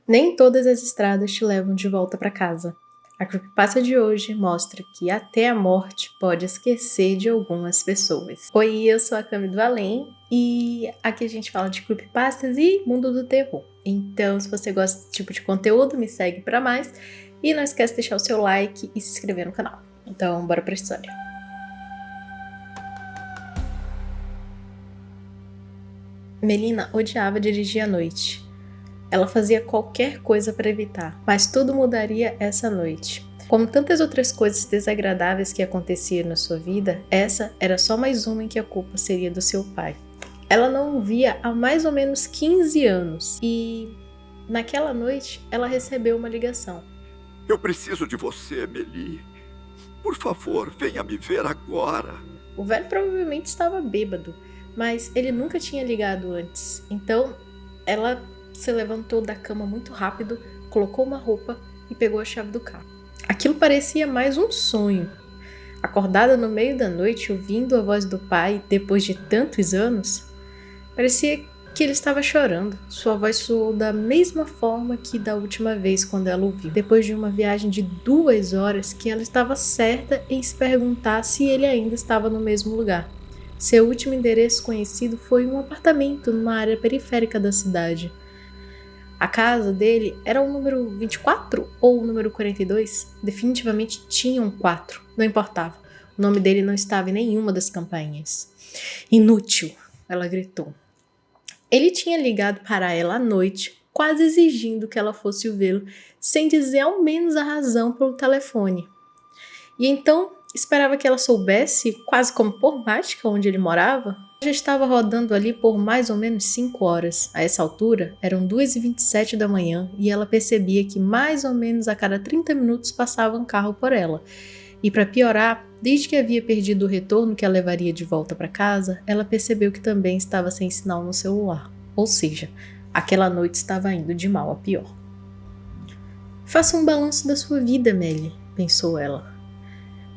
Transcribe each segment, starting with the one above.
Nem todas as estradas te levam de volta para casa. A creepypasta de hoje mostra que até a morte pode esquecer de algumas pessoas. Oi, eu sou a Cami do Além e aqui a gente fala de creepypastas e mundo do terror. Então, se você gosta desse tipo de conteúdo, me segue para mais e não esquece de deixar o seu like e se inscrever no canal. Então, bora pra história. Melina odiava dirigir à noite. Ela fazia qualquer coisa para evitar, mas tudo mudaria essa noite. Como tantas outras coisas desagradáveis que aconteciam na sua vida, essa era só mais uma em que a culpa seria do seu pai. Ela não o via há mais ou menos 15 anos e, naquela noite, ela recebeu uma ligação. Eu preciso de você, Meli. Por favor, venha me ver agora. O velho provavelmente estava bêbado, mas ele nunca tinha ligado antes. Então, ela se levantou da cama muito rápido, colocou uma roupa e pegou a chave do carro. Aquilo parecia mais um sonho. Acordada no meio da noite, ouvindo a voz do pai depois de tantos anos, parecia que ele estava chorando. Sua voz soou da mesma forma que da última vez quando ela ouviu. Depois de uma viagem de 2 horas, que ela estava certa em se perguntar se ele ainda estava no mesmo lugar. Seu último endereço conhecido foi um apartamento numa área periférica da cidade. A casa dele era o número 24 ou o número 42? Definitivamente tinha um 4, não importava. O nome dele não estava em nenhuma das campainhas. Inútil, ela gritou. Ele tinha ligado para ela à noite, quase exigindo que ela fosse o vê-lo, sem dizer ao menos a razão pelo telefone. E então esperava que ela soubesse, quase como por mágica, onde ele morava. Já estava rodando ali por mais ou menos 5 horas. A essa altura, eram 2h27 da manhã e ela percebia que mais ou menos a cada 30 minutos passava um carro por ela. E para piorar, desde que havia perdido o retorno que a levaria de volta para casa, ela percebeu que também estava sem sinal no celular. Ou seja, aquela noite estava indo de mal a pior. Faça um balanço da sua vida, Melly, pensou ela.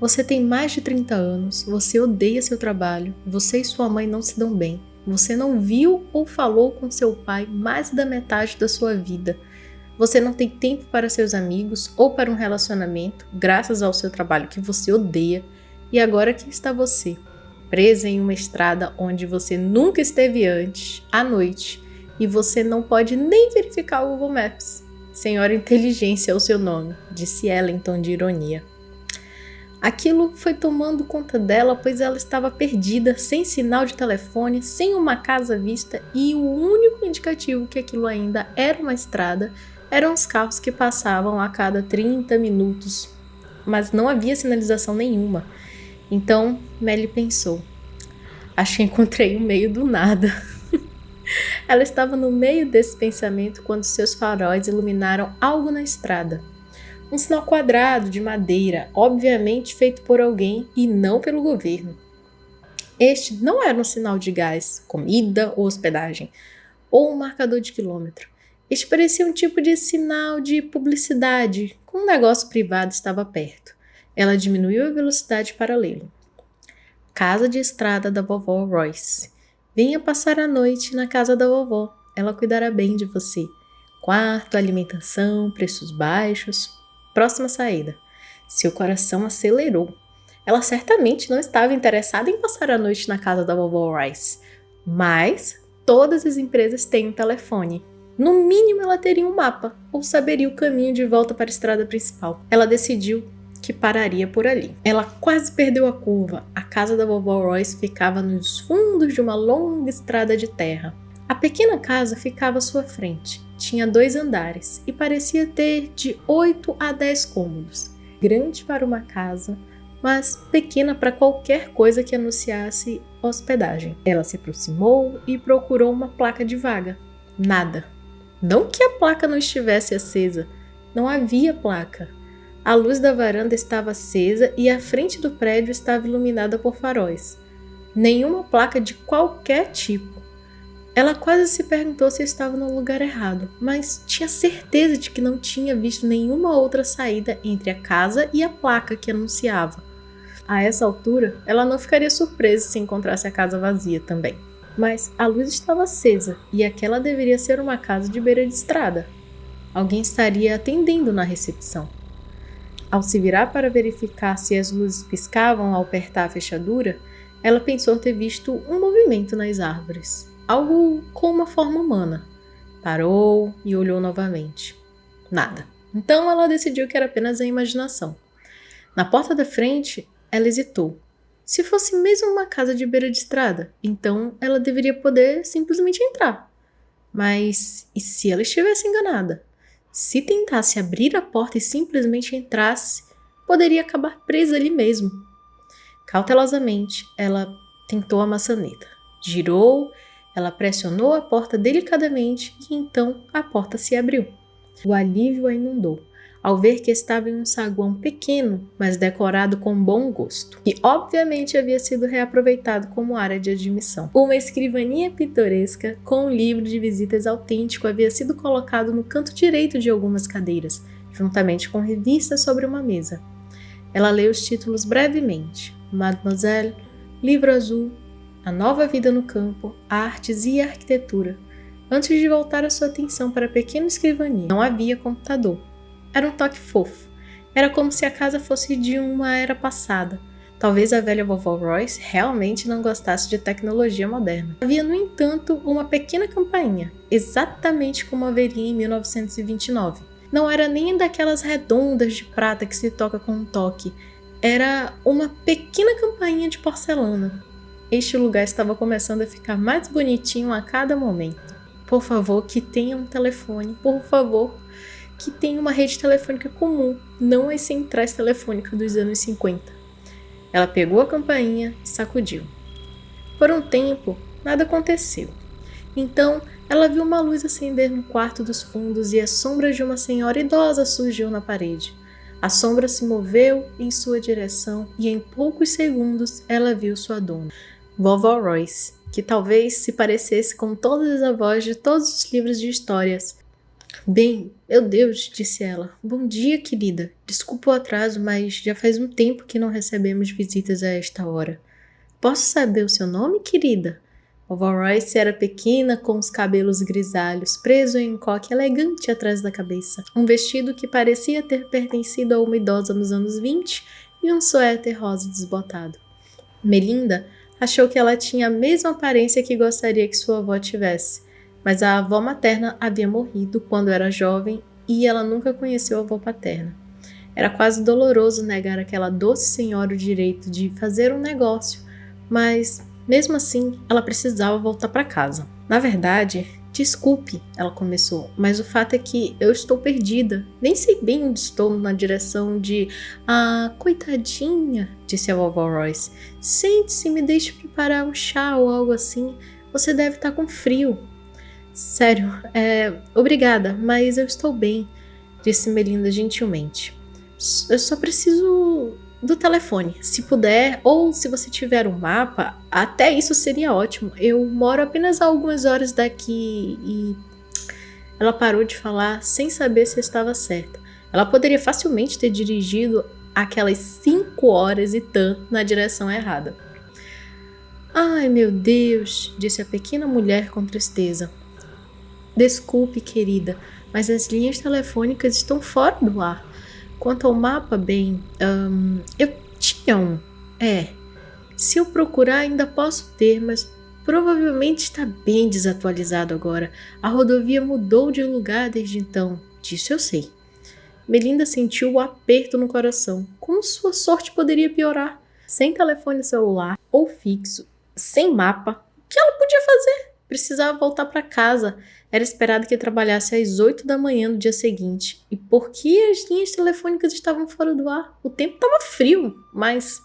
Você tem mais de 30 anos, você odeia seu trabalho, você e sua mãe não se dão bem, você não viu ou falou com seu pai mais da metade da sua vida, você não tem tempo para seus amigos ou para um relacionamento, graças ao seu trabalho que você odeia, e agora aqui está você, presa em uma estrada onde você nunca esteve antes, à noite, e você não pode nem verificar o Google Maps. Senhora Inteligência é o seu nome, disse ela em tom de ironia. Aquilo foi tomando conta dela, pois ela estava perdida, sem sinal de telefone, sem uma casa à vista e o único indicativo que aquilo ainda era uma estrada eram os carros que passavam a cada 30 minutos, mas não havia sinalização nenhuma. Então, Melly pensou, acho que encontrei o meio do nada. Ela estava no meio desse pensamento quando seus faróis iluminaram algo na estrada. Um sinal quadrado de madeira, obviamente feito por alguém e não pelo governo. Este não era um sinal de gás, comida ou hospedagem, ou um marcador de quilômetro. Este parecia um tipo de sinal de publicidade, como um negócio privado estava perto. Ela diminuiu a velocidade para lê-lo. Casa de estrada da vovó Royce. Venha passar a noite na casa da vovó. Ela cuidará bem de você. Quarto, alimentação, preços baixos. Próxima saída. Seu coração acelerou. Ela certamente não estava interessada em passar a noite na casa da vovó Rice. Mas todas as empresas têm um telefone. No mínimo ela teria um mapa, ou saberia o caminho de volta para a estrada principal. Ela decidiu que pararia por ali. Ela quase perdeu a curva. A casa da vovó Royce ficava nos fundos de uma longa estrada de terra. A pequena casa ficava à sua frente. Tinha 2 andares e parecia ter de 8 a 10 cômodos. Grande para uma casa, mas pequena para qualquer coisa que anunciasse hospedagem. Ela se aproximou e procurou uma placa de vaga. Nada. Não que a placa não estivesse acesa. Não havia placa. A luz da varanda estava acesa e a frente do prédio estava iluminada por faróis. Nenhuma placa de qualquer tipo. Ela quase se perguntou se estava no lugar errado, mas tinha certeza de que não tinha visto nenhuma outra saída entre a casa e a placa que anunciava. A essa altura, ela não ficaria surpresa se encontrasse a casa vazia também. Mas a luz estava acesa e aquela deveria ser uma casa de beira de estrada. Alguém estaria atendendo na recepção. Ao se virar para verificar se as luzes piscavam ao apertar a fechadura, ela pensou ter visto um movimento nas árvores, algo com uma forma humana. Parou e olhou novamente. Nada. Então ela decidiu que era apenas a imaginação. Na porta da frente, ela hesitou. Se fosse mesmo uma casa de beira de estrada, então ela deveria poder simplesmente entrar. Mas e se ela estivesse enganada? Se tentasse abrir a porta e simplesmente entrasse, poderia acabar presa ali mesmo. Cautelosamente, ela tentou a maçaneta. Girou, ela pressionou a porta delicadamente e então a porta se abriu. O alívio a inundou ao ver que estava em um saguão pequeno, mas decorado com bom gosto, e obviamente havia sido reaproveitado como área de admissão. Uma escrivaninha pitoresca com um livro de visitas autêntico havia sido colocado no canto direito de algumas cadeiras, juntamente com revistas sobre uma mesa. Ela leu os títulos brevemente: Mademoiselle, Livro Azul, A Nova Vida no Campo, Artes e Arquitetura, antes de voltar a sua atenção para a pequena escrivaninha. Não havia computador. Era um toque fofo. Era como se a casa fosse de uma era passada. Talvez a velha vovó Royce realmente não gostasse de tecnologia moderna. Havia, no entanto, uma pequena campainha, exatamente como haveria em 1929. Não era nem daquelas redondas de prata que se toca com um toque. Era uma pequena campainha de porcelana. Este lugar estava começando a ficar mais bonitinho a cada momento. Por favor, que tenha um telefone. Por favor, que tenha uma rede telefônica comum, não as centrais telefônicas dos anos 50. Ela pegou a campainha e sacudiu. Por um tempo, nada aconteceu. Então, ela viu uma luz acender no quarto dos fundos e a sombra de uma senhora idosa surgiu na parede. A sombra se moveu em sua direção e em poucos segundos ela viu sua dona, Vovó Royce, que talvez se parecesse com todas as avós de todos os livros de histórias. Bem, meu Deus, disse ela. Bom dia, querida. Desculpa o atraso, mas já faz um tempo que não recebemos visitas a esta hora. Posso saber o seu nome, querida? Vovó Royce era pequena, com os cabelos grisalhos, preso em um coque elegante atrás da cabeça, um vestido que parecia ter pertencido a uma idosa nos anos 20 e um suéter rosa desbotado. Melinda achou que ela tinha a mesma aparência que gostaria que sua avó tivesse, mas a avó materna havia morrido quando era jovem e ela nunca conheceu a avó paterna. Era quase doloroso negar àquela doce senhora o direito de fazer um negócio, mas, mesmo assim, ela precisava voltar para casa. Na verdade, desculpe, ela começou, mas o fato é que eu estou perdida. Nem sei bem onde estou na direção de... Ah, coitadinha, disse a vovó Royce. Sente-se e me deixe preparar um chá ou algo assim. Você deve estar com frio. Sério, obrigada, mas eu estou bem, disse Melinda gentilmente. Eu só preciso do telefone, se puder, ou se você tiver um mapa, até isso seria ótimo. Eu moro apenas a algumas horas daqui e... Ela parou de falar sem saber se estava certa. Ela poderia facilmente ter dirigido aquelas 5 horas e tanto na direção errada. Ai, meu Deus, disse a pequena mulher com tristeza. Desculpe, querida, mas as linhas telefônicas estão fora do ar. Quanto ao mapa, bem, eu tinha um. Se eu procurar ainda posso ter, mas provavelmente está bem desatualizado agora. A rodovia mudou de lugar desde então, disso eu sei. Melinda sentiu o aperto no coração. Como sua sorte poderia piorar? Sem telefone celular ou fixo, sem mapa, o que ela podia fazer? Precisava voltar para casa. Era esperado que trabalhasse às 8 da manhã no dia seguinte. E por que as linhas telefônicas estavam fora do ar? O tempo estava frio, mas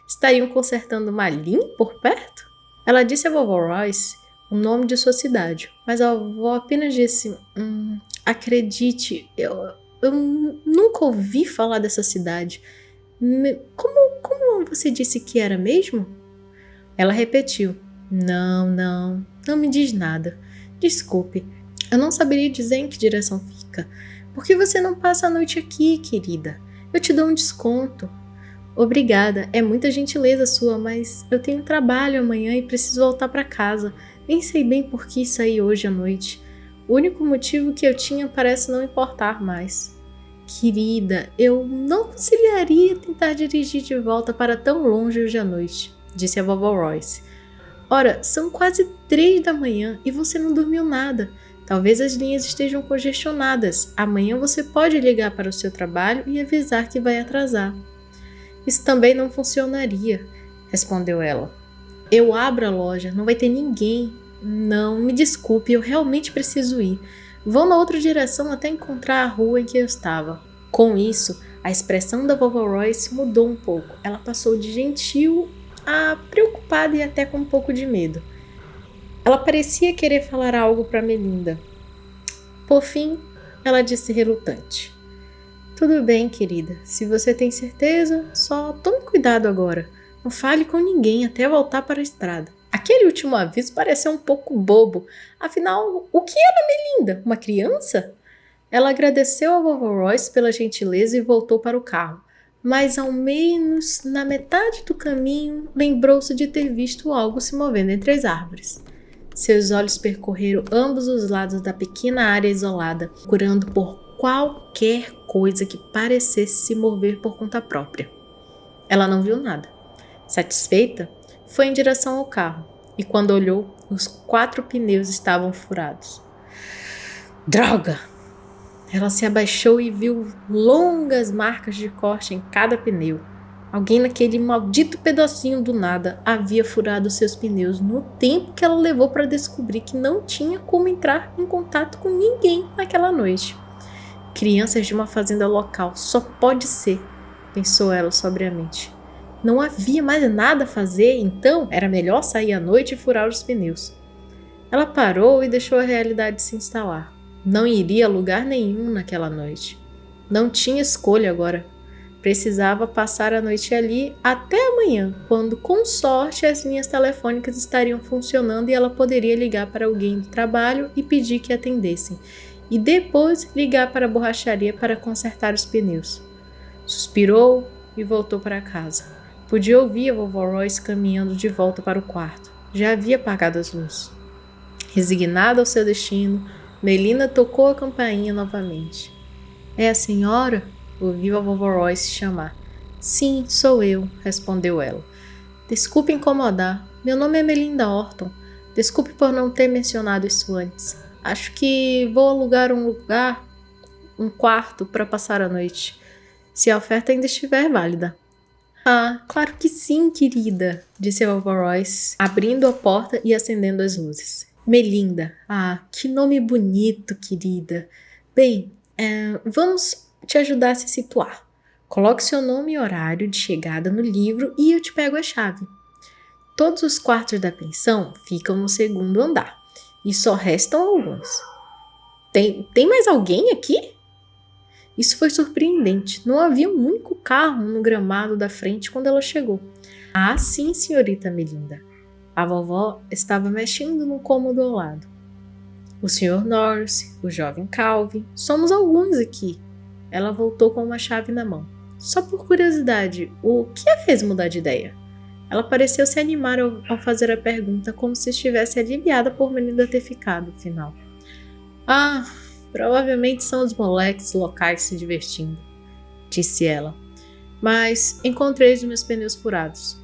estariam consertando uma linha por perto? Ela disse a vovó Royce o nome de sua cidade, mas a vovó apenas disse: acredite, eu nunca ouvi falar dessa cidade. Como você disse que era mesmo? Ela repetiu: Não me diz nada. Desculpe, eu não saberia dizer em que direção fica. Por que você não passa a noite aqui, querida? Eu te dou um desconto. Obrigada, é muita gentileza sua, mas eu tenho trabalho amanhã e preciso voltar para casa. Nem sei bem por que saí hoje à noite. O único motivo que eu tinha parece não importar mais. Querida, eu não conciliaria tentar dirigir de volta para tão longe hoje à noite, disse a vovó Royce. Ora, são quase 3 da manhã e você não dormiu nada. Talvez as linhas estejam congestionadas. Amanhã você pode ligar para o seu trabalho e avisar que vai atrasar. Isso também não funcionaria, respondeu ela. Eu abro a loja, não vai ter ninguém. Não, me desculpe, eu realmente preciso ir. Vou na outra direção até encontrar a rua em que eu estava. Com isso, a expressão da vovó Royce mudou um pouco. Ela passou de gentil a preocupada e até com um pouco de medo. Ela parecia querer falar algo para Melinda. Por fim, ela disse relutante. Tudo bem, querida. Se você tem certeza, só tome cuidado agora. Não fale com ninguém até voltar para a estrada. Aquele último aviso pareceu um pouco bobo. Afinal, o que era Melinda? Uma criança? Ela agradeceu a vovó Royce pela gentileza e voltou para o carro. Mas ao menos na metade do caminho, lembrou-se de ter visto algo se movendo entre as árvores. Seus olhos percorreram ambos os lados da pequena área isolada, procurando por qualquer coisa que parecesse se mover por conta própria. Ela não viu nada. Satisfeita, foi em direção ao carro e quando olhou, os 4 pneus estavam furados. Droga! Ela se abaixou e viu longas marcas de corte em cada pneu. Alguém naquele maldito pedacinho do nada havia furado seus pneus no tempo que ela levou para descobrir que não tinha como entrar em contato com ninguém naquela noite. Crianças de uma fazenda local, só pode ser, pensou ela sobriamente. Não havia mais nada a fazer, então era melhor sair à noite e furar os pneus. Ela parou e deixou a realidade se instalar. Não iria a lugar nenhum naquela noite. Não tinha escolha agora. Precisava passar a noite ali até amanhã, quando, com sorte, as linhas telefônicas estariam funcionando e ela poderia ligar para alguém do trabalho e pedir que atendessem, e depois ligar para a borracharia para consertar os pneus. Suspirou e voltou para casa. Podia ouvir a vovó Royce caminhando de volta para o quarto. Já havia apagado as luzes. Resignada ao seu destino, Melinda tocou a campainha novamente. É a senhora? Ouviu a vovó Royce chamar. Sim, sou eu, respondeu ela. Desculpe incomodar. Meu nome é Melinda Orton. Desculpe por não ter mencionado isso antes. Acho que vou alugar um quarto para passar a noite, se a oferta ainda estiver válida. Ah, claro que sim, querida, disse a vovó Royce, abrindo a porta e acendendo as luzes. Melinda, ah, que nome bonito, querida. Bem, vamos te ajudar a se situar. Coloque seu nome e horário de chegada no livro e eu te pego a chave. Todos os quartos da pensão ficam no 2º andar e só restam alguns. Tem mais alguém aqui? Isso foi surpreendente. Não havia um único carro no gramado da frente quando ela chegou. Ah, sim, senhorita Melinda. A vovó estava mexendo no cômodo ao lado. O Sr. Norris, o jovem Calvin, somos alguns aqui. Ela voltou com uma chave na mão. Só por curiosidade, o que a fez mudar de ideia? Ela pareceu se animar ao fazer a pergunta, como se estivesse aliviada por Melinda ter ficado, afinal. Ah, provavelmente são os moleques locais se divertindo, disse ela. Mas encontrei os meus pneus furados.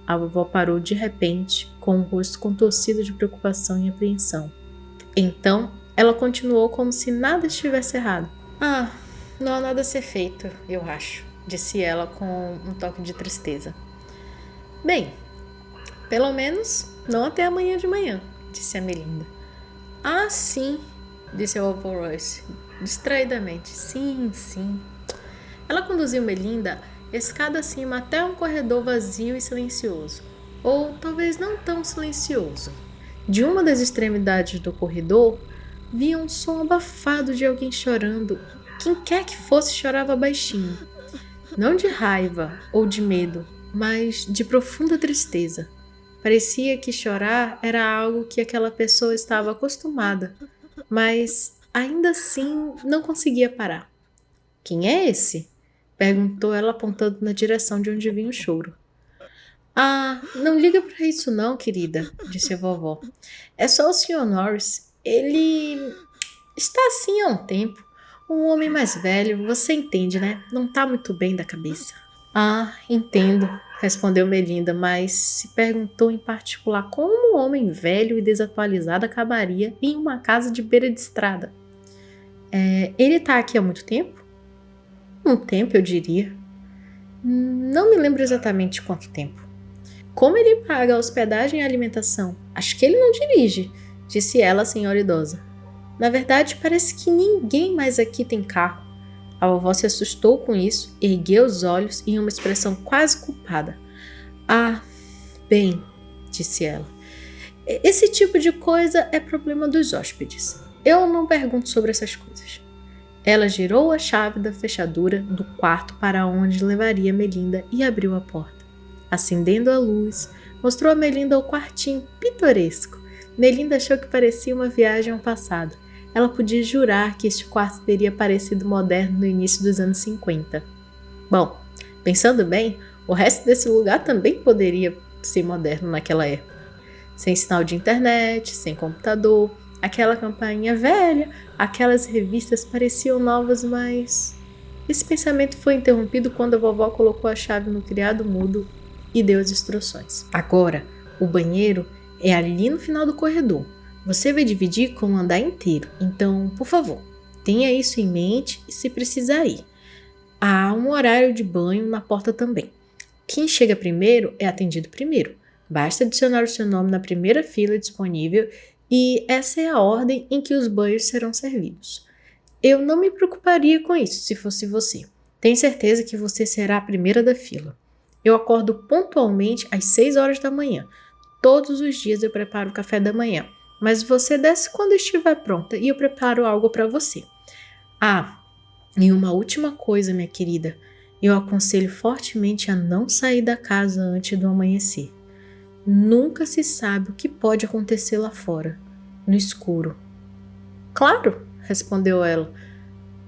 A vovó parou de repente, com o rosto contorcido de preocupação e apreensão. Então, ela continuou como se nada estivesse errado. Ah, não há nada a ser feito, eu acho, disse ela com um toque de tristeza. Bem, pelo menos não até amanhã de manhã, disse a Melinda. Ah, sim, disse a vovó Royce, distraidamente. Sim, sim. Ela conduziu Melinda escada acima até um corredor vazio e silencioso, ou talvez não tão silencioso. De uma das extremidades do corredor, via um som abafado de alguém chorando. Quem quer que fosse chorava baixinho. Não de raiva ou de medo, mas de profunda tristeza. Parecia que chorar era algo que aquela pessoa estava acostumada, mas ainda assim não conseguia parar. Quem é esse? Perguntou ela apontando na direção de onde vinha o choro. Ah, não liga para isso não, querida, disse a vovó. É só o Sr. Norris. Ele Está assim há um tempo. Um homem mais velho, você entende, né? Não tá muito bem da cabeça. Ah, entendo, respondeu Melinda, mas se perguntou em particular como um homem velho e desatualizado acabaria em uma casa de beira de estrada. Ele tá aqui há muito tempo? Um tempo, eu diria. Não me lembro exatamente quanto tempo. Como ele paga a hospedagem e a alimentação? Acho que ele não dirige, disse ela, a senhora idosa. Na verdade, parece que ninguém mais aqui tem carro. A vovó se assustou com isso, ergueu os olhos em uma expressão quase culpada. Ah, bem, disse ela. Esse tipo de coisa é problema dos hóspedes. Eu não pergunto sobre essas coisas. Ela girou a chave da fechadura do quarto para onde levaria Melinda e abriu a porta. Acendendo a luz, mostrou a Melinda o quartinho pitoresco. Melinda achou que parecia uma viagem ao passado. Ela podia jurar que este quarto teria parecido moderno no início dos anos 50. Bom, pensando bem, o resto desse lugar também poderia ser moderno naquela época. Sem sinal de internet, sem computador, aquela campainha velha, aquelas revistas pareciam novas, mas... Esse pensamento foi interrompido quando a vovó colocou a chave no criado mudo e deu as instruções. Agora, o banheiro é ali no final do corredor. Você vai dividir com o andar inteiro, então, por favor, tenha isso em mente e se precisar ir. Há um horário de banho na porta também. Quem chega primeiro é atendido primeiro. Basta adicionar o seu nome na primeira fila disponível e essa é a ordem em que os banhos serão servidos. Eu não me preocuparia com isso se fosse você. Tenho certeza que você será a primeira da fila. Eu acordo pontualmente às 6 horas da manhã. Todos os dias eu preparo o café da manhã. Mas você desce quando estiver pronta e eu preparo algo para você. Ah, e uma última coisa, minha querida. Eu aconselho fortemente a não sair da casa antes do amanhecer. Nunca se sabe o que pode acontecer lá fora, no escuro. Claro, respondeu ela.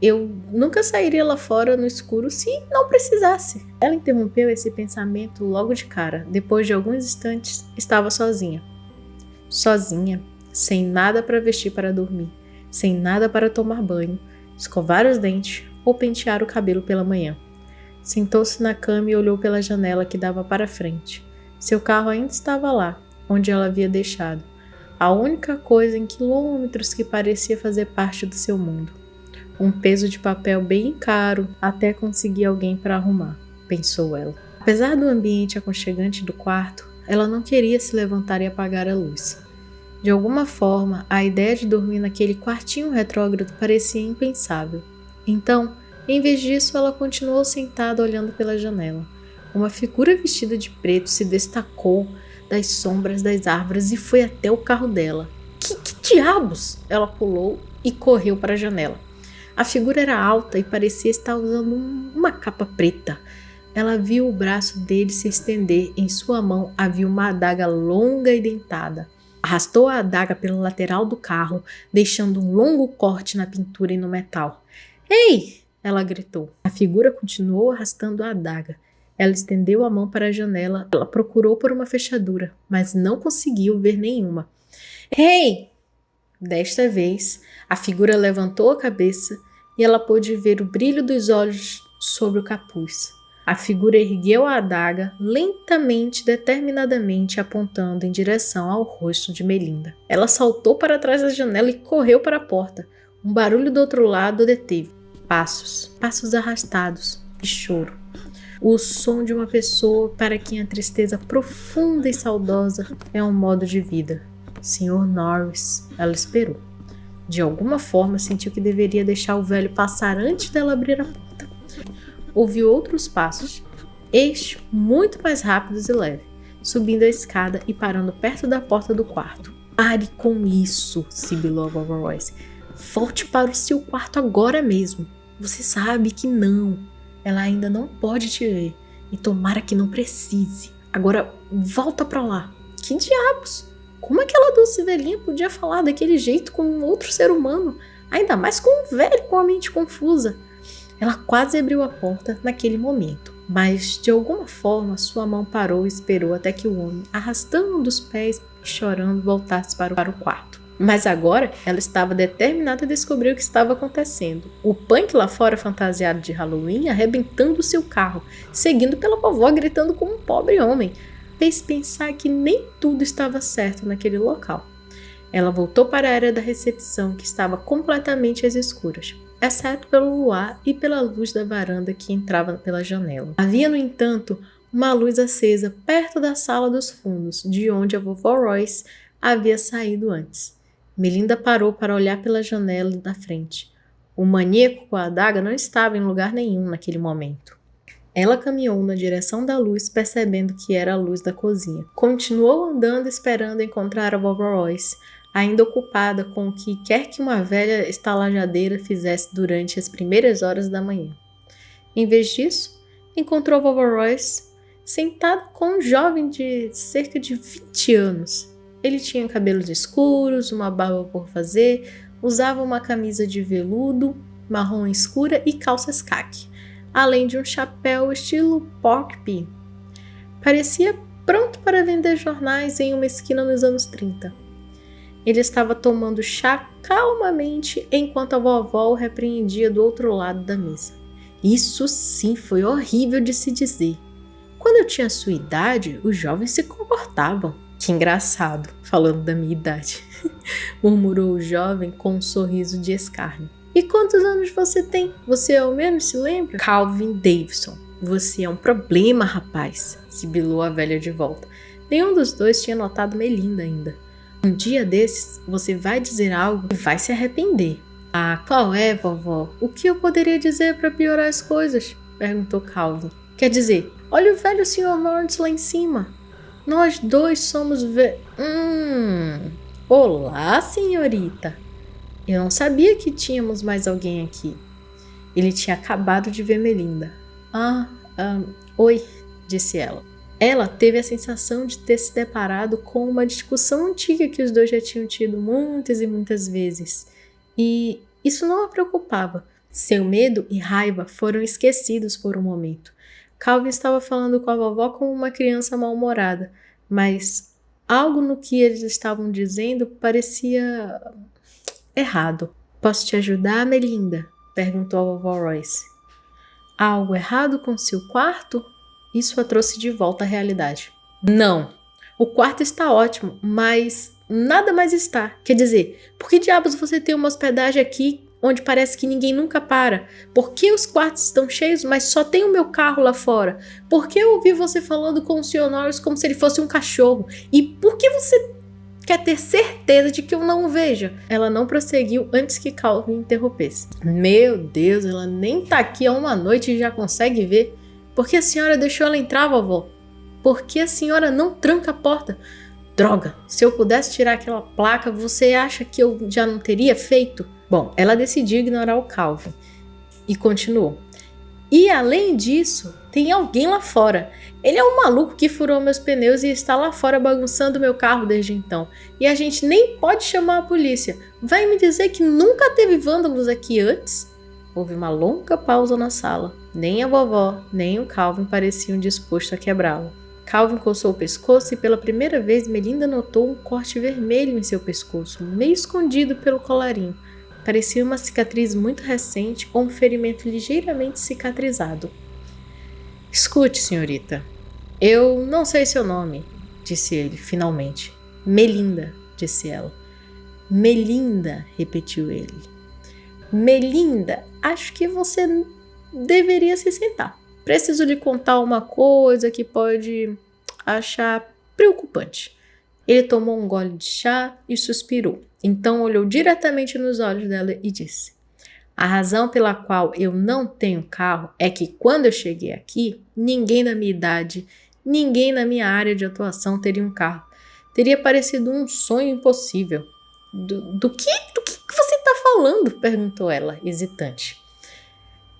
Eu nunca sairia lá fora no escuro se não precisasse. Ela interrompeu esse pensamento logo de cara. Depois de alguns instantes, estava sozinha. Sozinha. Sem nada para vestir para dormir, sem nada para tomar banho, escovar os dentes ou pentear o cabelo pela manhã. Sentou-se na cama e olhou pela janela que dava para frente. Seu carro ainda estava lá, onde ela havia deixado. A única coisa em quilômetros que parecia fazer parte do seu mundo. Um peso de papel bem caro até conseguir alguém para arrumar, pensou ela. Apesar do ambiente aconchegante do quarto, ela não queria se levantar e apagar a luz. De alguma forma, a ideia de dormir naquele quartinho retrógrado parecia impensável. Então, em vez disso, ela continuou sentada olhando pela janela. Uma figura vestida de preto se destacou das sombras das árvores e foi até o carro dela. Que diabos? Ela pulou e correu para a janela. A figura era alta e parecia estar usando uma capa preta. Ela viu o braço dele se estender. Em sua mão havia uma adaga longa e dentada. Arrastou a adaga pela lateral do carro, deixando um longo corte na pintura e no metal. Ei! Ela gritou. A figura continuou arrastando a adaga. Ela estendeu a mão para a janela. Ela procurou por uma fechadura, mas não conseguiu ver nenhuma. Ei! Desta vez, a figura levantou a cabeça e ela pôde ver o brilho dos olhos sobre o capuz. A figura ergueu a adaga, lentamente, determinadamente, apontando em direção ao rosto de Melinda. Ela saltou para trás da janela e correu para a porta. Um barulho do outro lado a deteve. Passos arrastados e choro. O som de uma pessoa para quem a tristeza profunda e saudosa é um modo de vida. Sr. Norris, ela esperou. De alguma forma, sentiu que deveria deixar o velho passar antes dela abrir a porta. Ouviu outros passos, estes muito mais rápidos e leves, subindo a escada e parando perto da porta do quarto. Pare com isso, sibilou a vovó Royce. Volte para o seu quarto agora mesmo. Você sabe que não. Ela ainda não pode te ver. E tomara que não precise. Agora, volta pra lá. Que diabos? Como aquela doce velhinha podia falar daquele jeito com um outro ser humano? Ainda mais com um velho com a mente confusa. Ela quase abriu a porta naquele momento, mas de alguma forma sua mão parou e esperou até que o homem, arrastando um dos pés e chorando, voltasse para o quarto. Mas agora ela estava determinada a descobrir o que estava acontecendo. O punk lá fora, fantasiado de Halloween, arrebentando seu carro, seguindo pela vovó, gritando como um pobre homem, fez pensar que nem tudo estava certo naquele local. Ela voltou para a área da recepção, que estava completamente às escuras, exceto pelo luar e pela luz da varanda que entrava pela janela. Havia, no entanto, uma luz acesa perto da sala dos fundos, de onde a vovó Royce havia saído antes. Melinda parou para olhar pela janela da frente. O maníaco com a adaga não estava em lugar nenhum naquele momento. Ela caminhou na direção da luz, percebendo que era a luz da cozinha. Continuou andando, esperando encontrar a vovó Royce, ainda ocupada com o que quer que uma velha estalajadeira fizesse durante as primeiras horas da manhã. Em vez disso, encontrou a vovó Royce sentada com um jovem de cerca de 20 anos. Ele tinha cabelos escuros, uma barba por fazer, usava uma camisa de veludo marrom escura e calças caqui, além de um chapéu estilo pork pie. Parecia pronto para vender jornais em uma esquina nos anos 30. Ele estava tomando chá calmamente enquanto a vovó o repreendia do outro lado da mesa. Isso sim foi horrível de se dizer. Quando eu tinha sua idade, os jovens se comportavam. Que engraçado, falando da minha idade, murmurou o jovem com um sorriso de escárnio. E quantos anos você tem? Você ao menos se lembra? Calvin Davidson. Você é um problema, rapaz, sibilou a velha de volta. Nenhum dos dois tinha notado Melinda ainda. Um dia desses, você vai dizer algo e vai se arrepender. Ah, qual é, vovó? O que eu poderia dizer para piorar as coisas? Perguntou Calvin. Quer dizer, olha o velho Sr. Lawrence lá em cima. Nós dois somos Olá, senhorita. Eu não sabia que tínhamos mais alguém aqui. Ele tinha acabado de ver Melinda. Oi, disse ela. Ela teve a sensação de ter se deparado com uma discussão antiga que os dois já tinham tido muitas e muitas vezes. E isso não a preocupava. Seu medo e raiva foram esquecidos por um momento. Calvin estava falando com a vovó como uma criança mal-humorada, mas algo no que eles estavam dizendo parecia errado. Posso te ajudar, Melinda? Perguntou a vovó Royce. Há algo errado com seu quarto? Isso a trouxe de volta à realidade. Não, o quarto está ótimo, mas nada mais está. Quer dizer, por que diabos você tem uma hospedagem aqui onde parece que ninguém nunca para? Por que os quartos estão cheios, mas só tem o meu carro lá fora? Por que eu ouvi você falando com o Sr. Norris como se ele fosse um cachorro? E por que você quer ter certeza de que eu não o veja? Ela não prosseguiu antes que Calvin interrompesse. Meu Deus, ela nem tá aqui há uma noite e já consegue ver. Por que a senhora deixou ela entrar, vovó? Por que a senhora não tranca a porta? Droga, se eu pudesse tirar aquela placa, você acha que eu já não teria feito? Bom, ela decidiu ignorar o Calvin e continuou. E além disso, tem alguém lá fora. Ele é um maluco que furou meus pneus e está lá fora bagunçando meu carro desde então. E a gente nem pode chamar a polícia. Vai me dizer que nunca teve vândalos aqui antes? Houve uma longa pausa na sala. Nem a vovó, nem o Calvin pareciam dispostos a quebrá-lo. Calvin coçou o pescoço e pela primeira vez Melinda notou um corte vermelho em seu pescoço, meio escondido pelo colarinho. Parecia uma cicatriz muito recente ou um ferimento ligeiramente cicatrizado. Escute, senhorita. Eu não sei seu nome, disse ele, finalmente. Melinda, disse ela. Melinda, repetiu ele. Melinda, acho que você deveria se sentar. Preciso lhe contar uma coisa que pode achar preocupante. Ele tomou um gole de chá e suspirou. Então olhou diretamente nos olhos dela e disse: a razão pela qual eu não tenho carro é que quando eu cheguei aqui, ninguém da minha idade, ninguém na minha área de atuação teria um carro. Teria parecido um sonho impossível. Do que você está falando? Perguntou ela, hesitante.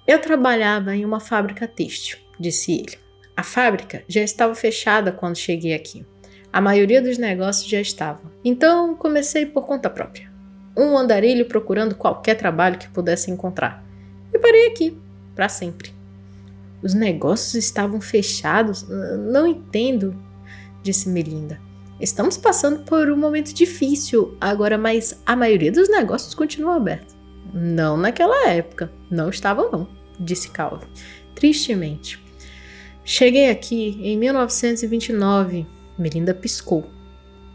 Eu trabalhava em uma fábrica têxtil, disse ele. A fábrica já estava fechada quando cheguei aqui. A maioria dos negócios já estava. Então comecei por conta própria. Um andarilho procurando qualquer trabalho que pudesse encontrar. E parei aqui, para sempre. Os negócios estavam fechados? Não entendo, disse Melinda. Estamos passando por um momento difícil agora, mas a maioria dos negócios continua aberta. Não naquela época. Não estava não, disse Calvin, tristemente. Cheguei aqui em 1929. Melinda piscou.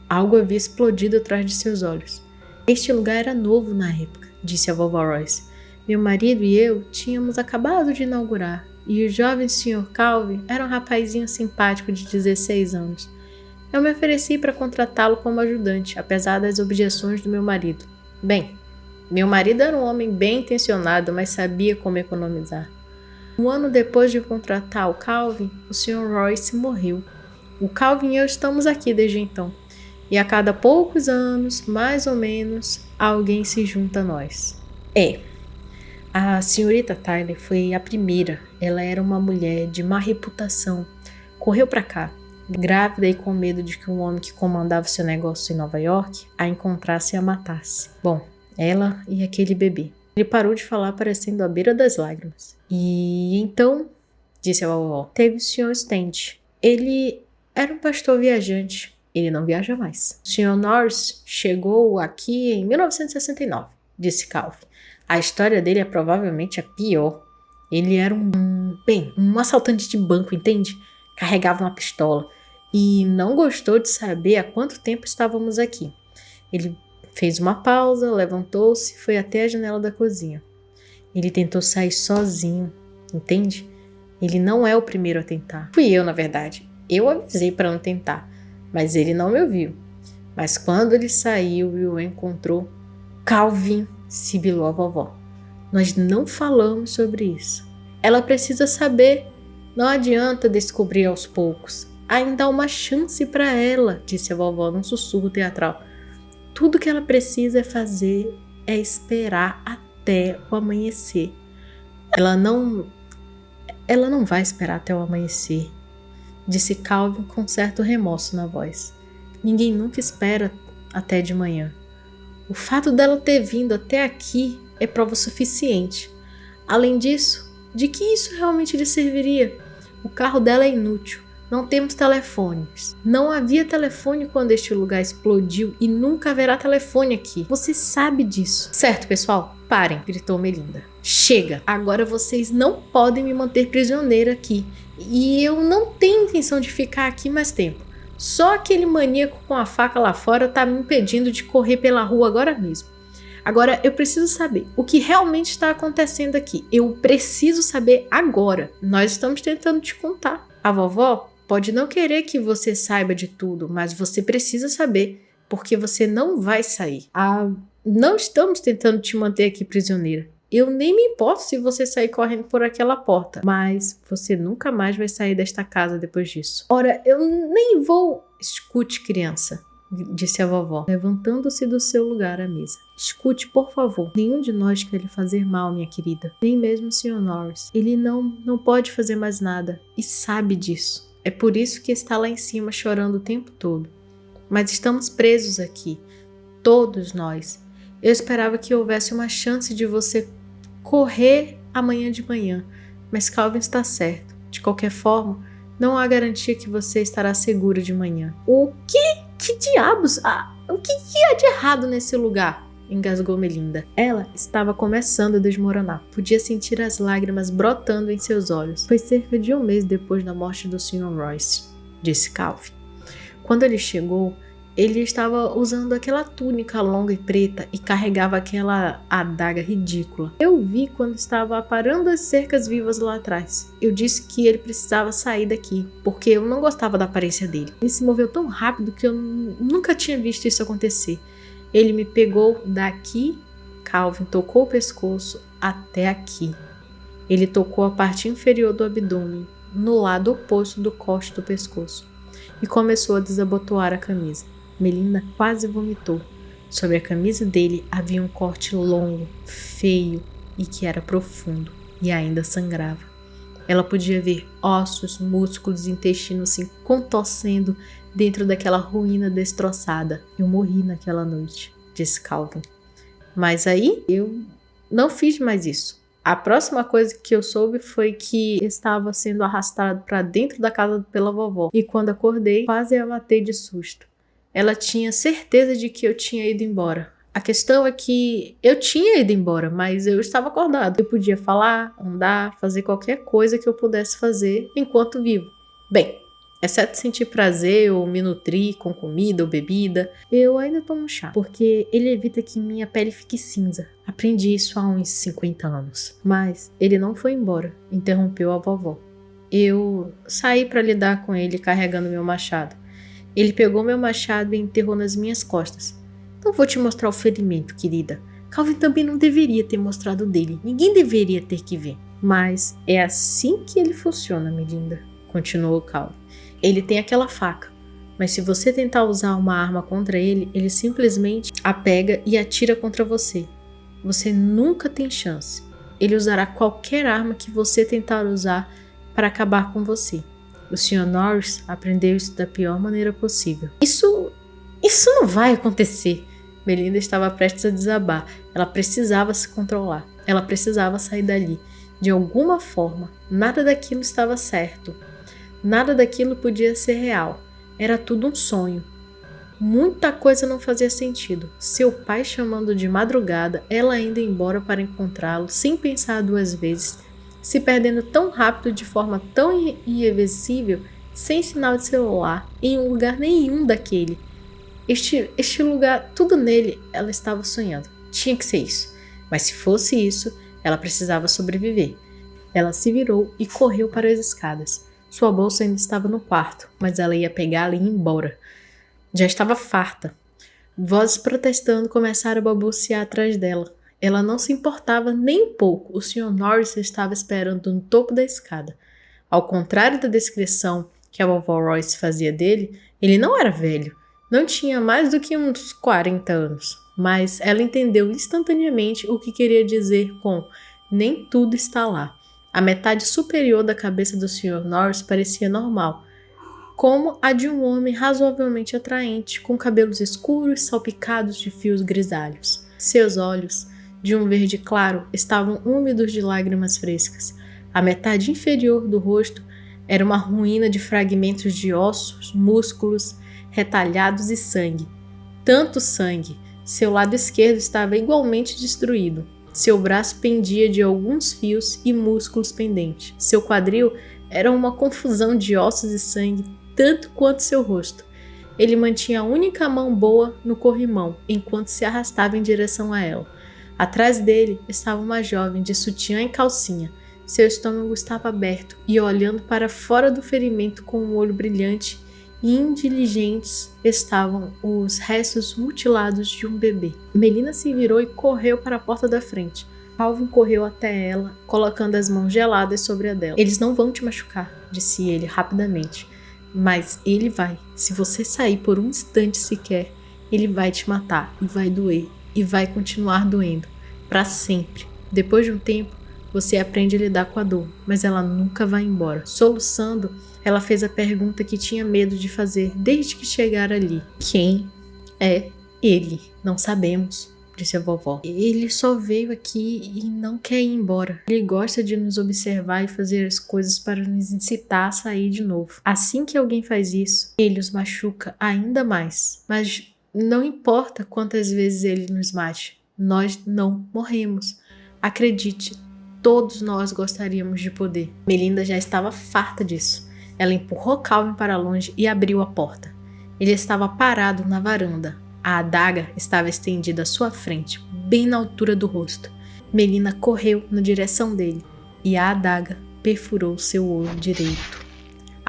Algo havia explodido atrás de seus olhos. Este lugar era novo na época, disse a vovó Royce. Meu marido e eu tínhamos acabado de inaugurar, e o jovem Sr. Calvin era um rapazinho simpático de 16 anos. Eu me ofereci para contratá-lo como ajudante, apesar das objeções do meu marido. Bem, meu marido era um homem bem intencionado, mas sabia como economizar. Um ano depois de contratar o Calvin, o Sr. Royce morreu. O Calvin e eu estamos aqui desde então. E a cada poucos anos, mais ou menos, alguém se junta a nós. A senhorita Tyler foi a primeira. Ela era uma mulher de má reputação. Correu para cá, grávida e com medo de que um homem que comandava seu negócio em Nova York a encontrasse e a matasse. Bom, ela e aquele bebê. Ele parou de falar parecendo à beira das lágrimas. E então, disse a vovó, teve o Sr. Stent. Ele era um pastor viajante. Ele não viaja mais. O Sr. Norris chegou aqui em 1969, disse Calvin. A história dele é provavelmente a pior. Ele era um assaltante de banco, entende? Carregava uma pistola e não gostou de saber há quanto tempo estávamos aqui. Ele fez uma pausa, levantou-se e foi até a janela da cozinha. Ele tentou sair sozinho, entende? Ele não é o primeiro a tentar. Fui eu, na verdade. Eu avisei para não tentar, mas ele não me ouviu. Mas quando ele saiu e o encontrou, Calvin, sibilou a vovó. Nós não falamos sobre isso. Ela precisa saber. Não adianta descobrir aos poucos. Ainda há uma chance para ela, disse a vovó num sussurro teatral. Tudo que ela precisa fazer é esperar até o amanhecer. Ela não vai esperar até o amanhecer, disse Calvin com certo remorso na voz. Ninguém nunca espera até de manhã. O fato dela ter vindo até aqui é prova suficiente. Além disso, de que isso realmente lhe serviria? O carro dela é inútil. Não temos telefones. Não havia telefone quando este lugar explodiu e nunca haverá telefone aqui. Você sabe disso. Certo, pessoal? Parem, gritou Melinda. Chega! Agora vocês não podem me manter prisioneira aqui. E eu não tenho intenção de ficar aqui mais tempo. Só aquele maníaco com a faca lá fora tá me impedindo de correr pela rua agora mesmo. Agora eu preciso saber o que realmente está acontecendo aqui. Eu preciso saber agora. Nós estamos tentando te contar. A vovó pode não querer que você saiba de tudo, mas você precisa saber, porque você não vai sair. Não estamos tentando te manter aqui prisioneira. Eu nem me importo se você sair correndo por aquela porta, mas você nunca mais vai sair desta casa depois disso. Ora, eu nem vou... Escute, criança, disse a vovó, levantando-se do seu lugar à mesa. Escute, por favor. Nenhum de nós quer lhe fazer mal, minha querida. Nem mesmo o Sr. Norris. Ele não pode fazer mais nada e sabe disso. É por isso que está lá em cima chorando o tempo todo. Mas estamos presos aqui. Todos nós. Eu esperava que houvesse uma chance de você correr amanhã de manhã. Mas Calvin está certo. De qualquer forma, não há garantia que você estará segura de manhã. O quê? Que diabos? O que há de errado nesse lugar? Engasgou Melinda. Ela estava começando a desmoronar. Podia sentir as lágrimas brotando em seus olhos. Foi cerca de um mês depois da morte do Sr. Royce, disse Calvin. Quando ele chegou, ele estava usando aquela túnica longa e preta e carregava aquela adaga ridícula. Eu vi quando estava aparando as cercas vivas lá atrás. Eu disse que ele precisava sair daqui, porque eu não gostava da aparência dele. Ele se moveu tão rápido que eu nunca tinha visto isso acontecer. Ele me pegou daqui, Calvin tocou o pescoço, até aqui. Ele tocou a parte inferior do abdômen, no lado oposto do corte do pescoço, e começou a desabotoar a camisa. Melinda quase vomitou. Sobre a camisa dele havia um corte longo, feio e que era profundo, e ainda sangrava. Ela podia ver ossos, músculos e intestinos se contorcendo dentro daquela ruína destroçada. Eu morri naquela noite, disse Calvin. Mas aí eu não fiz mais isso. A próxima coisa que eu soube foi que estava sendo arrastado para dentro da casa pela vovó. E quando acordei, quase a matei de susto. Ela tinha certeza de que eu tinha ido embora. A questão é que eu tinha ido embora, mas eu estava acordado. Eu podia falar, andar, fazer qualquer coisa que eu pudesse fazer enquanto vivo. Bem, exceto sentir prazer ou me nutrir com comida ou bebida, eu ainda tomo chá, porque ele evita que minha pele fique cinza. Aprendi isso há uns 50 anos. Mas ele não foi embora, interrompeu a vovó. Eu saí para lidar com ele carregando meu machado. Ele pegou meu machado e enterrou nas minhas costas. Não vou te mostrar o ferimento, querida. Calvin também não deveria ter mostrado dele. Ninguém deveria ter que ver. Mas é assim que ele funciona, Melinda, continuou Calvin. Ele tem aquela faca, mas se você tentar usar uma arma contra ele, ele simplesmente a pega e atira contra você. Você nunca tem chance. Ele usará qualquer arma que você tentar usar para acabar com você. O Sr. Norris aprendeu isso da pior maneira possível. Isso não vai acontecer. Melinda estava prestes a desabar. Ela precisava se controlar. Ela precisava sair dali. De alguma forma, nada daquilo estava certo. Nada daquilo podia ser real. Era tudo um sonho. Muita coisa não fazia sentido. Seu pai chamando de madrugada, ela indo embora para encontrá-lo, sem pensar duas vezes, se perdendo tão rápido de forma tão irreversível, sem sinal de celular, em um lugar nenhum daquele. Este lugar, tudo nele, ela estava sonhando. Tinha que ser isso. Mas se fosse isso, ela precisava sobreviver. Ela se virou e correu para as escadas. Sua bolsa ainda estava no quarto, mas ela ia pegá-la e ir embora. Já estava farta. Vozes protestando começaram a balbuciar atrás dela. Ela não se importava nem um pouco. O Sr. Norris estava esperando no topo da escada. Ao contrário da descrição que a vovó Royce fazia dele, ele não era velho. Não tinha mais do que uns 40 anos. Mas ela entendeu instantaneamente o que queria dizer com "nem tudo está lá". A metade superior da cabeça do Sr. Norris parecia normal, como a de um homem razoavelmente atraente, com cabelos escuros salpicados de fios grisalhos. Seus olhos, de um verde claro, estavam úmidos de lágrimas frescas. A metade inferior do rosto era uma ruína de fragmentos de ossos, músculos, retalhados e sangue. Tanto sangue! Seu lado esquerdo estava igualmente destruído. Seu braço pendia de alguns fios e músculos pendentes. Seu quadril era uma confusão de ossos e sangue, tanto quanto seu rosto. Ele mantinha a única mão boa no corrimão, enquanto se arrastava em direção a ela. Atrás dele estava uma jovem de sutiã e calcinha. Seu estômago estava aberto e olhando para fora do ferimento com um olho brilhante e indiligentes estavam os restos mutilados de um bebê. Melina se virou e correu para a porta da frente. Calvin correu até ela, colocando as mãos geladas sobre a dela. "Eles não vão te machucar", disse ele rapidamente. "Mas ele vai. Se você sair por um instante sequer, ele vai te matar e vai doer e vai continuar doendo para sempre. Depois de um tempo, você aprende a lidar com a dor, mas ela nunca vai embora." Soluçando, ela fez a pergunta que tinha medo de fazer desde que chegara ali. "Quem é ele?" "Não sabemos", disse a vovó. "Ele só veio aqui e não quer ir embora. Ele gosta de nos observar e fazer as coisas para nos incitar a sair de novo. Assim que alguém faz isso, ele os machuca ainda mais. Mas não importa quantas vezes ele nos mate, nós não morremos. Acredite, todos nós gostaríamos de poder." Melinda já estava farta disso. Ela empurrou Calvin para longe e abriu a porta. Ele estava parado na varanda. A adaga estava estendida à sua frente, bem na altura do rosto. Melina correu na direção dele e a adaga perfurou seu olho direito,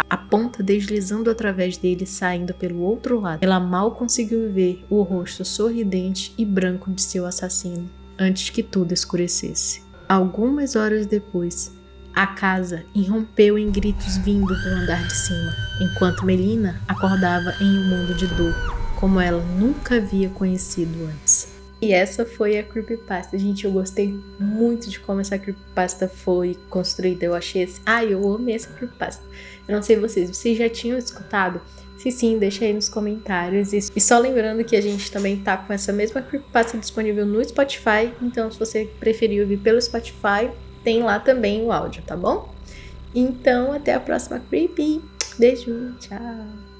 a ponta deslizando através dele, saindo pelo outro lado. Ela mal conseguiu ver o rosto sorridente e branco de seu assassino antes que tudo escurecesse. Algumas horas depois, a casa irrompeu em gritos vindos do andar de cima, enquanto Melina acordava em um mundo de dor, como ela nunca havia conhecido antes. E essa foi a creepypasta. Gente, eu gostei muito de como essa creepypasta foi construída. Eu achei assim, eu amei essa creepypasta. Eu não sei vocês já tinham escutado? Se sim, deixa aí nos comentários. E só lembrando que a gente também tá com essa mesma creepypasta disponível no Spotify. Então, se você preferir ouvir pelo Spotify, tem lá também o áudio, tá bom? Então, até a próxima creepy. Beijo, tchau!